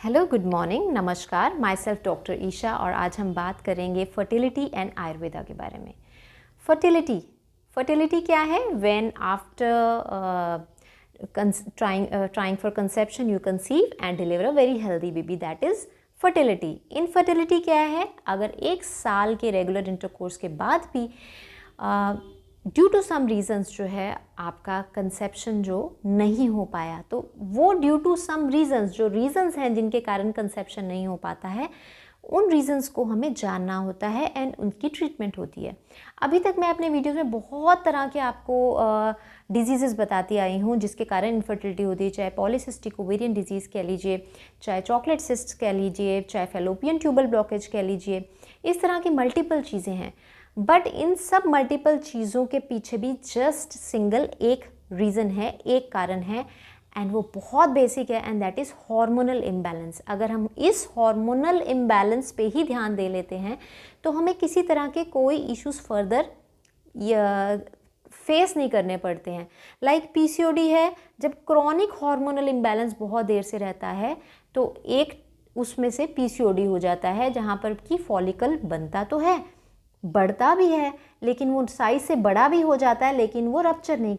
Hello, good morning, नमस्कार। My self doctor Isha और आज हम बात करेंगे फर्टिलिटी एंड आयुर्वेदा के बारे में। फर्टिलिटी क्या है? When after trying for conception you conceive and deliver a very healthy baby, that is fertility. Infertility क्या है? अगर 1 साल के रेगुलर इंटरकोर्स के बाद भी ड्यू टू सम रीज़न्स जो है आपका कंसेप्शन जो नहीं हो पाया, तो वो ड्यू टू सम रीज़न्स, जो रीज़न्स हैं जिनके कारण कंसेप्शन नहीं हो पाता है, उन रीज़न्स को हमें जानना होता है एंड उनकी ट्रीटमेंट होती है। अभी तक मैं अपने वीडियोस में बहुत तरह के आपको डिजीज़ बताती आई हूँ जिसके कारण इनफर्टिलिटी होती है, चाहे पॉलीसिस्टिक ओवेरियन डिजीज़ कह लीजिए, चाहे चॉकलेट सिस्ट कह लीजिए, चाहे फैलोपियन ट्यूबल ब्लॉकेज कह लीजिए। इस तरह की मल्टीपल चीज़ें हैं, बट इन सब मल्टीपल चीज़ों के पीछे भी जस्ट सिंगल एक रीज़न है, एक कारण है, एंड वो बहुत बेसिक है, and that is hormonal imbalance. अगर हम इस हार्मोनल इम्बैलेंस पे ही ध्यान दे लेते हैं तो हमें किसी तरह के कोई इश्यूज़ फर्दर फेस नहीं करने पड़ते हैं। लाइक पीसीओडी है, जब क्रॉनिक हार्मोनल इम्बैलेंस बहुत देर से रहता है तो एक उसमें से पीसीओडी हो जाता है, जहाँ पर कि फॉलिकल बनता तो है, बढ़ता भी है, लेकिन वो साइज से बड़ा भी हो जाता है, लेकिन वो रप्चर नहीं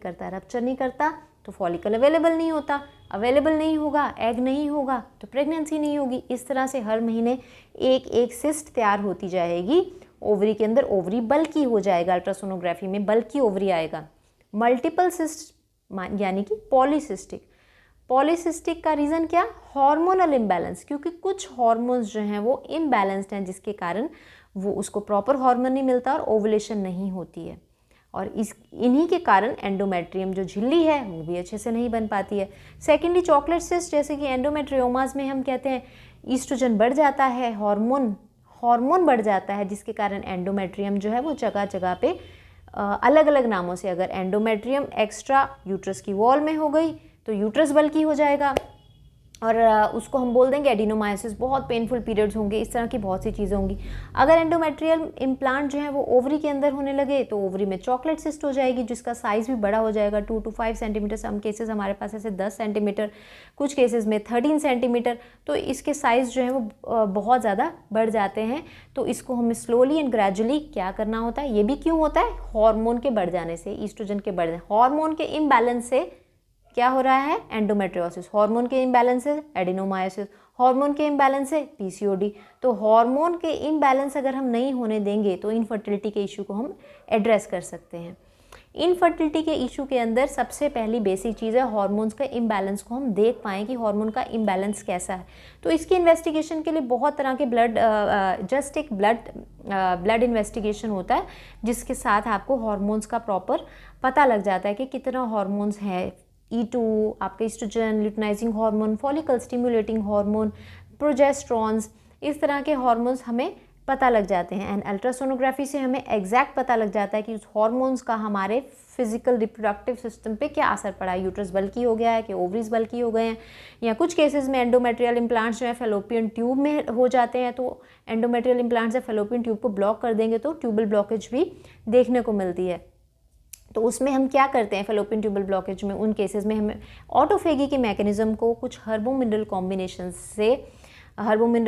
करता तो फॉलिकल अवेलेबल नहीं होगा, एग नहीं होगा तो प्रेगनेंसी नहीं होगी। इस तरह से हर महीने एक सिस्ट तैयार होती जाएगी ओवरी के अंदर, ओवरी बल्की हो जाएगा, अल्ट्रासोनोग्राफी में बल्की ओवरी आएगा। मल्टीपल सिस्ट यानी कि पॉलीसिस्टिक का रीज़न क्या? हार्मोनल इम्बैलेंस, क्योंकि कुछ हार्मोन्स जो हैं वो इम्बैलेंस्ड हैं, जिसके कारण वो उसको प्रॉपर हार्मोन नहीं मिलता और ओवुलेशन नहीं होती है, और इन्हीं के कारण एंडोमेट्रियम जो झिल्ली है वो भी अच्छे से नहीं बन पाती है। सेकेंडली चॉकलेट सिस्ट, जैसे कि एंडोमेट्रियोमास में हम कहते हैं ईस्ट्रोजन बढ़ जाता है, हार्मोन बढ़ जाता है, जिसके कारण एंडोमेट्रियम जो है वो जगह जगह पे अलग अलग नामों से, अगर एंडोमेट्रियम एक्स्ट्रा यूट्रस की वॉल में हो गई तो यूट्रस बल्की हो जाएगा और उसको हम बोल देंगे एडिनोमायोसिस, बहुत पेनफुल पीरियड्स होंगे, इस तरह की बहुत सी चीज़ें होंगी। अगर एंडोमेट्रियल इम्प्लांट जो है वो ओवरी के अंदर होने लगे तो ओवरी में चॉकलेट सिस्ट हो जाएगी, जिसका साइज़ भी बड़ा हो जाएगा, 2 to 5 सेंटीमीटर, सम केसेस हमारे पास ऐसे 10 सेंटीमीटर, कुछ केसेस में 13 सेंटीमीटर, तो इसके साइज़ जो है वो बहुत ज़्यादा बढ़ जाते हैं। तो इसको हमें स्लोली एंड ग्रेजुअली क्या करना होता है? ये भी क्यों होता है? हार्मोन के बढ़ जाने से, ईस्ट्रोजन के बढ़ जाने, हार्मोन के इम्बैलेंस से क्या हो रहा है? एंडोमेट्रियोसिस। हार्मोन के इम्बैलेंस से एडिनोमायोसिस, हार्मोन के इम्बैलेंस से पीसीओडी। तो हार्मोन के इम्बैलेंस अगर हम नहीं होने देंगे तो इनफर्टिलिटी के इशू को हम एड्रेस कर सकते हैं। इनफर्टिलिटी के इशू के अंदर सबसे पहली बेसिक चीज़ है हार्मोन्स का इम्बैलेंस को हम देख पाएँ कि हार्मोन का इम्बैलेंस कैसा है। तो इसकी इन्वेस्टिगेशन के लिए बहुत तरह के जस्ट एक ब्लड इन्वेस्टिगेशन होता है, जिसके साथ आपको हार्मोन्स का प्रॉपर पता लग जाता है कि कितना हार्मोन्स है। E2, आपका estrogen, luteinizing hormone, follicle stimulating hormone, progesterones, इस तरह के हार्मोन्स हमें पता लग जाते हैं। एंड अल्ट्रासोनोग्राफी से हमें एग्जैक्ट पता लग जाता है कि उस हार्मोन्स का हमारे फिजिकल रिप्रोडक्टिव सिस्टम पे क्या असर पड़ा है। यूट्रस बल्की हो गया है कि ओवरीज बल्की हो गए हैं, या कुछ केसेस में एंडोमेट्रियल इम्प्लांट्स जो है फैलोपियन ट्यूब में हो जाते हैं, तो एंडोमेट्रियल इम्प्लांट्स या फैलोपियन ट्यूब को ब्लॉक कर देंगे तो ट्यूबल ब्लॉकेज भी देखने को मिलती है। तो उसमें हम क्या करते हैं? फैलोपियन ट्यूबल ब्लॉकेज में, उन केसेस में हमें ऑटोफेगी के मैकेनिज्म को कुछ हर्बो मिनरल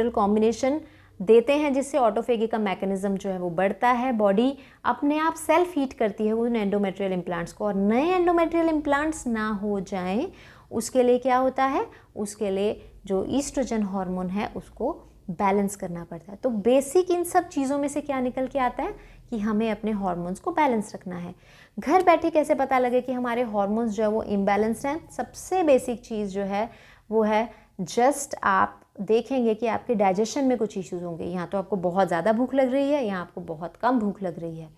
कॉम्बिनेशन देते हैं, जिससे ऑटोफेगी का मैकेनिज्म जो है वो बढ़ता है, बॉडी अपने आप सेल्फ हीट करती है उन एंडोमेट्रियल इम्प्लांट्स को, और नए एंडोमेट्रियल इम्प्लांट्स ना हो जाएं उसके लिए क्या होता है? उसके लिए जो ईस्ट्रोजन हार्मोन है उसको बैलेंस करना पड़ता है। तो बेसिक इन सब चीज़ों में से क्या निकल के आता है कि हमें अपने हार्मोन्स को बैलेंस रखना है। घर बैठे कैसे पता लगे कि हमारे हार्मोन्स जो है वो इम्बैलेंस्ड हैं? सबसे बेसिक चीज़ जो है वो है, जस्ट आप देखेंगे कि आपके डाइजेशन में कुछ इश्यूज़ होंगे। यहाँ तो आपको बहुत ज़्यादा भूख लग रही है, यहाँ आपको बहुत कम भूख लग रही है,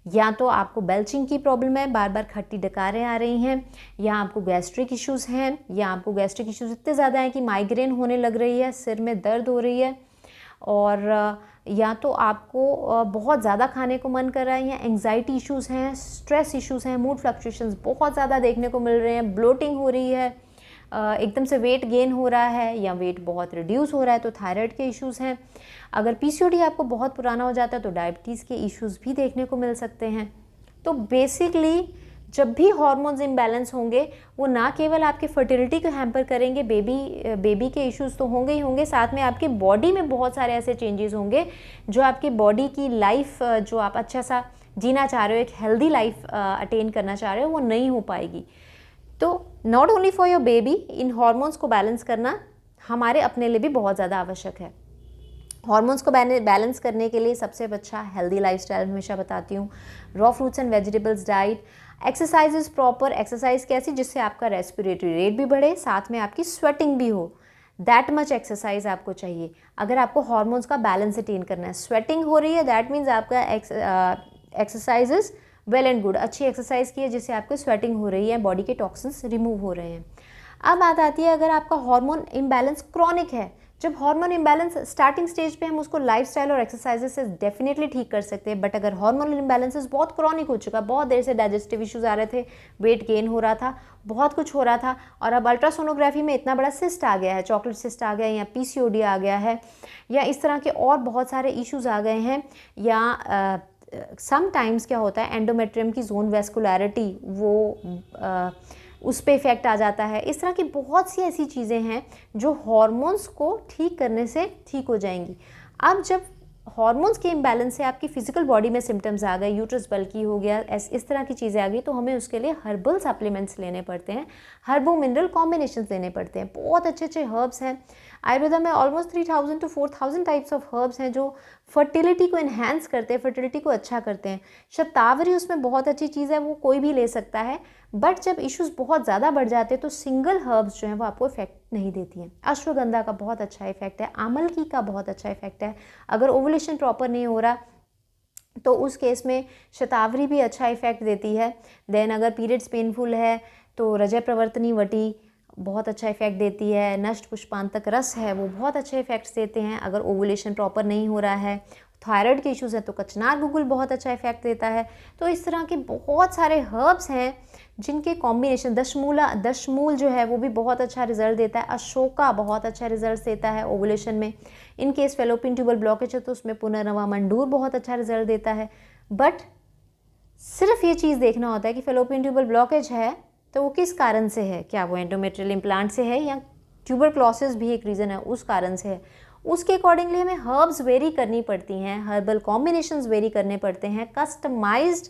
या तो आपको बेल्चिंग की प्रॉब्लम है, बार बार खट्टी डकारें आ रही हैं, या आपको गैस्ट्रिक इश्यूज़ हैं, या आपको गैस्ट्रिक इश्यूज़ इतने ज़्यादा हैं कि माइग्रेन होने लग रही है, सिर में दर्द हो रही है, और या तो आपको बहुत ज़्यादा खाने को मन कर रहा है, या एंग्जाइटी इश्यूज़ हैं, स्ट्रेस इश्यूज़ हैं, मूड फ्लक्चुएशंस बहुत ज़्यादा देखने को मिल रहे हैं, ब्लोटिंग हो रही है, एकदम से वेट गेन हो रहा है, या वेट बहुत रिड्यूस हो रहा है, तो थायराइड के इश्यूज़ हैं। अगर पीसीओडी आपको बहुत पुराना हो जाता है तो डायबिटीज़ के इश्यूज़ भी देखने को मिल सकते हैं। तो बेसिकली जब भी हार्मोन्स इम्बैलेंस होंगे वो ना केवल आपके फर्टिलिटी को हैम्पर करेंगे, बेबी के इश्यूज तो होंगे ही होंगे, साथ में आपकी बॉडी में बहुत सारे ऐसे चेंजेस होंगे जो आपकी बॉडी की लाइफ जो आप अच्छा सा जीना चाह रहे हो, एक हेल्दी लाइफ अटेन करना चाह रहे हो, वो नहीं हो पाएगी। तो not only for your baby, in hormones को बैलेंस करना हमारे अपने लिए भी बहुत ज़्यादा आवश्यक है। हार्मोन्स को बैलेंस करने के लिए सबसे अच्छा हेल्दी लाइफस्टाइल हमेशा बताती हूँ, raw fruits and vegetables diet, exercise is proper, exercise कैसी, जिससे आपका रेस्पिरेटरी रेट भी बढ़े, साथ में आपकी स्वेटिंग भी हो, दैट मच एक्सरसाइज आपको चाहिए अगर आपको हार्मोन्स का बैलेंस अटेन करना है। स्वेटिंग हो रही है, दैट मीन्स आपका exercise is well and good, अच्छी एक्सरसाइज की है जिससे आपकी स्वेटिंग हो रही है, बॉडी के टॉक्सिन्स रिमूव हो रहे हैं। अब बात आती है अगर आपका हार्मोन इम्बैलेंस क्रॉनिक है, जब हार्मोन इम्बैलेंस स्टार्टिंग स्टेज पे हम उसको लाइफस्टाइल और एक्सरसाइजेस से डेफिनेटली ठीक कर सकते हैं, बट अगर हार्मोनल इम्बैलेंसेस बहुत क्रॉनिक हो चुका, बहुत देर से डाइजेस्टिव इश्यूज आ रहे थे, वेट गेन हो रहा था, बहुत कुछ हो रहा था, और अब अल्ट्रासोनोग्राफी में इतना बड़ा सिस्ट आ गया है, चॉकलेट सिस्ट आ गया है, या पीसीओडी आ गया है, या इस तरह के और बहुत सारे इश्यूज आ गए हैं, या समटाइम्स क्या होता है एंडोमेट्रियम की जोन वेस्कुलैरिटी वो उस पर इफ़ेक्ट आ जाता है। इस तरह की बहुत सी ऐसी चीज़ें हैं जो हार्मोन्स को ठीक करने से ठीक हो जाएंगी। अब जब हार्मोन्स के इम्बैलेंस से आपकी फिजिकल बॉडी में सिम्टम्स आ गए, यूट्रस बल्की हो गया, इस तरह की चीज़ें आ गई, तो हमें उसके लिए हर्बल सप्लीमेंट्स लेने पड़ते हैं, हर्बो मिनरल कॉम्बिनेशंस लेने पड़ते हैं। बहुत अच्छे अच्छे हर्ब्स हैं आयुर्वेदा में, almost 3000 to 4000 types of herbs हैं जो फर्टिलिटी को इन्हेंस करते हैं, फर्टिलिटी को अच्छा करते हैं। शतावरी उसमें बहुत अच्छी चीज़ है, वो कोई भी ले सकता है, बट जब इश्यूज बहुत ज़्यादा बढ़ जाते हैं तो सिंगल हर्ब्स जो हैं वो आपको इफेक्ट नहीं देती हैं। अश्वगंधा का बहुत अच्छा इफेक्ट है, आमलकी का बहुत अच्छा इफेक्ट है, अगर ओवुलेशन प्रॉपर नहीं हो रहा तो उस केस में शतावरी भी अच्छा इफेक्ट देती है। देन अगर पीरियड्स पेनफुल है तो रजय प्रवर्तनी वटी बहुत अच्छा इफेक्ट देती है, नष्ट पुष्पांतक रस है वो बहुत अच्छे इफेक्ट्स देते हैं अगर ओवुलेशन प्रॉपर नहीं हो रहा है। थायराइड के इश्यूज़ हैं तो कचनार गुगुल बहुत अच्छा इफेक्ट देता है। तो इस तरह के बहुत सारे हर्ब्स हैं जिनके कॉम्बिनेशन, दशमूल जो है वो भी बहुत अच्छा रिजल्ट देता है, अशोका बहुत अच्छा रिजल्ट देता है ओवुलेशन में। In case fallopian tubal blockage है तो उसमें पुनर्नवा मंडूर बहुत अच्छा रिजल्ट देता है। बट सिर्फ ये चीज़ देखना होता है कि फेलोपियन ट्यूबल ब्लॉकेज है तो वो किस कारण से है, क्या वो एंडोमेट्रियल इम्प्लांट से है या ट्यूबरक्लोसिस भी एक रीज़न है उस कारण से है। उसके अकॉर्डिंगली हमें हर्ब्स वेरी करनी पड़ती हैं, हर्बल कॉम्बिनेशंस वेरी करने पड़ते हैं, कस्टमाइज्ड।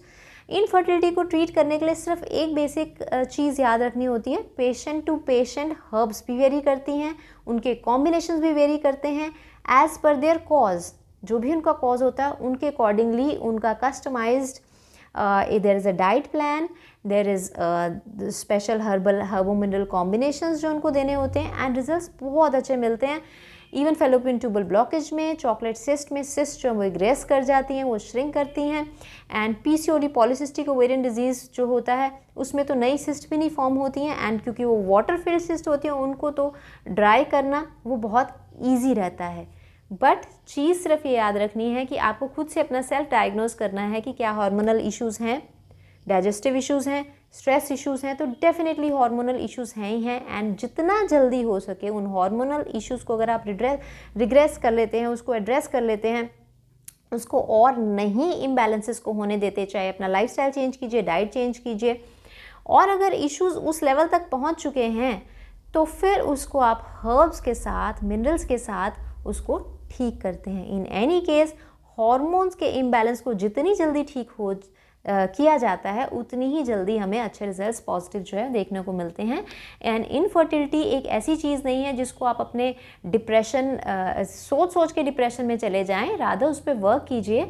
इनफर्टिलिटी को ट्रीट करने के लिए सिर्फ एक बेसिक चीज़ याद रखनी होती है, पेशेंट टू पेशेंट हर्ब्स भी वेरी करती हैं, उनके कॉम्बिनेशंस भी वेरी करते हैं एज पर देयर कॉज, जो भी उनका कॉज होता है उनके अकॉर्डिंगली उनका customized there is a diet plan, there is special herbo mineral combinations जो उनको देने होते हैं, एंड रिजल्ट्स बहुत अच्छे मिलते हैं। इवन फेलोपियन ट्यूबल ब्लॉकेज में, चॉकलेट सिस्ट में, सिस्ट जो वो ग्रेस कर जाती हैं, वो श्रिंक करती हैं, and PCOD polycystic ovarian disease जो होता है उसमें तो नई सिस्ट भी नहीं फॉर्म होती हैं, एंड क्योंकि वो वाटर फिल्ड सिस्ट होती हैं उनको तो ड्राई करना वो बहुत ईजी रहता है। बट चीज़ सिर्फ ये याद रखनी है कि आपको खुद से अपना सेल्फ डायग्नोज करना है कि क्या हार्मोनल इश्यूज़ हैं, डाइजेस्टिव इश्यूज़ हैं, स्ट्रेस इश्यूज़ हैं, तो डेफिनेटली हार्मोनल इश्यूज़ हैं ही हैं। एंड जितना जल्दी हो सके उन हार्मोनल इश्यूज़ को अगर आप रिग्रेस कर लेते हैं, उसको एड्रेस कर लेते हैं, उसको और नहीं इम्बैलेंसेस को होने देते, चाहे अपना लाइफस्टाइल चेंज कीजिए, डाइट चेंज कीजिए, और अगर इश्यूज़ उस लेवल तक पहुंच चुके हैं तो फिर उसको आप हर्ब्स के साथ, मिनरल्स के साथ उसको ठीक करते हैं। इन एनी केस हार्मोन्स के इम्बैलेंस को जितनी जल्दी ठीक हो किया जाता है उतनी ही जल्दी हमें अच्छे रिजल्ट्स पॉजिटिव जो है देखने को मिलते हैं। एंड इनफर्टिलिटी एक ऐसी चीज़ नहीं है जिसको आप अपने डिप्रेशन सोच के डिप्रेशन में चले जाएं, रादर उस पर वर्क कीजिए।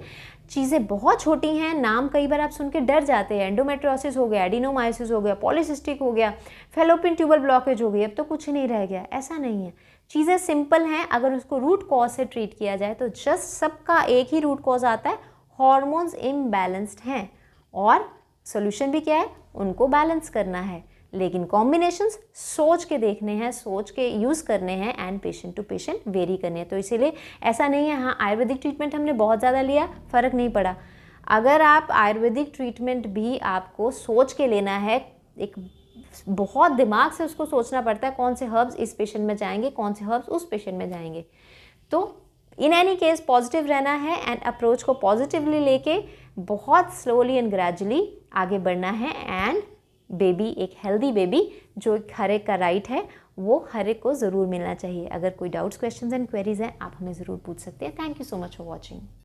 चीज़ें बहुत छोटी हैं, नाम कई बार आप सुन के डर जाते हैं, एंडोमेट्रियोसिस हो गया, एडिनोमायोसिस हो गया, पॉलीसिस्टिक हो गया, फेलोपियन ट्यूबल ब्लॉकेज हो गई, अब तो कुछ नहीं रह गया, ऐसा नहीं है। चीज़ें सिंपल हैं, अगर उसको रूट कॉज से ट्रीट किया जाए तो जस्ट सबका एक ही रूट कॉज आता है, हार्मोन्स इम्बैलेंस्ड हैं, और सोल्यूशन भी क्या है, उनको बैलेंस करना है। लेकिन कॉम्बिनेशंस सोच के देखने हैं, सोच के यूज़ करने हैं, and patient to patient vary करने हैं। तो इसीलिए ऐसा नहीं है हाँ आयुर्वेदिक ट्रीटमेंट हमने बहुत ज़्यादा लिया, फ़र्क नहीं पड़ा। अगर आप आयुर्वेदिक ट्रीटमेंट भी आपको सोच के लेना है, एक बहुत दिमाग से उसको सोचना पड़ता है कौन से हर्ब्स इस पेशेंट में जाएंगे, कौन से हर्ब्स उस पेशेंट में जाएंगे। तो इन एनी केस पॉजिटिव रहना है एंड अप्रोच को पॉजिटिवली लेके बहुत स्लोली एंड ग्रेजुअली आगे बढ़ना है एंड बेबी, एक हेल्दी बेबी जो हर एक का राइट है, वो हर एक को ज़रूर मिलना चाहिए। अगर कोई डाउट्स, क्वेश्चंस एंड क्वेरीज हैं, आप हमें ज़रूर पूछ सकते हैं। Thank you so much for watching.